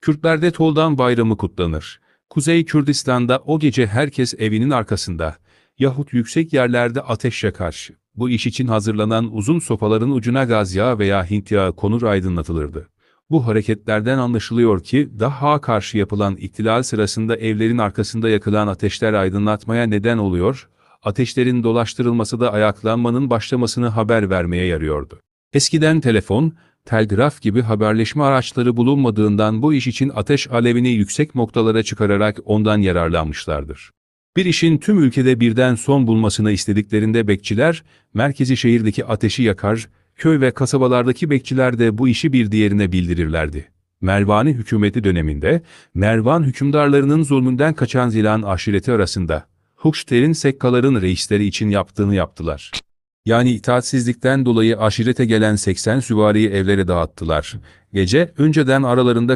Kürtlerde Toldan Bayramı kutlanır. Kuzey Kürdistan'da o gece herkes evinin arkasında yahut yüksek yerlerde ateş yakar. Bu iş için hazırlanan uzun sopaların ucuna gaz yağı veya Hint yağı konur aydınlatılırdı. Bu hareketlerden anlaşılıyor ki Dahhak'a karşı yapılan ihtilal sırasında evlerin arkasında yakılan ateşler aydınlatmaya neden oluyor, ateşlerin dolaştırılması da ayaklanmanın başlamasını haber vermeye yarıyordu. Eskiden telefon, telgraf gibi haberleşme araçları bulunmadığından bu iş için ateş alevini yüksek noktalara çıkararak ondan yararlanmışlardır. Bir işin tüm ülkede birden son bulmasını istediklerinde bekçiler, merkezi şehirdeki ateşi yakar, köy ve kasabalardaki bekçiler de bu işi bir diğerine bildirirlerdi. Mervani hükümeti döneminde, Mervan hükümdarlarının zulmünden kaçan Zilan aşireti arasında, Hukşter'in sekkaların reisleri için yaptığını yaptılar. Yani itaatsizlikten dolayı aşirete gelen 80 süvariyi evlere dağıttılar. Gece, önceden aralarında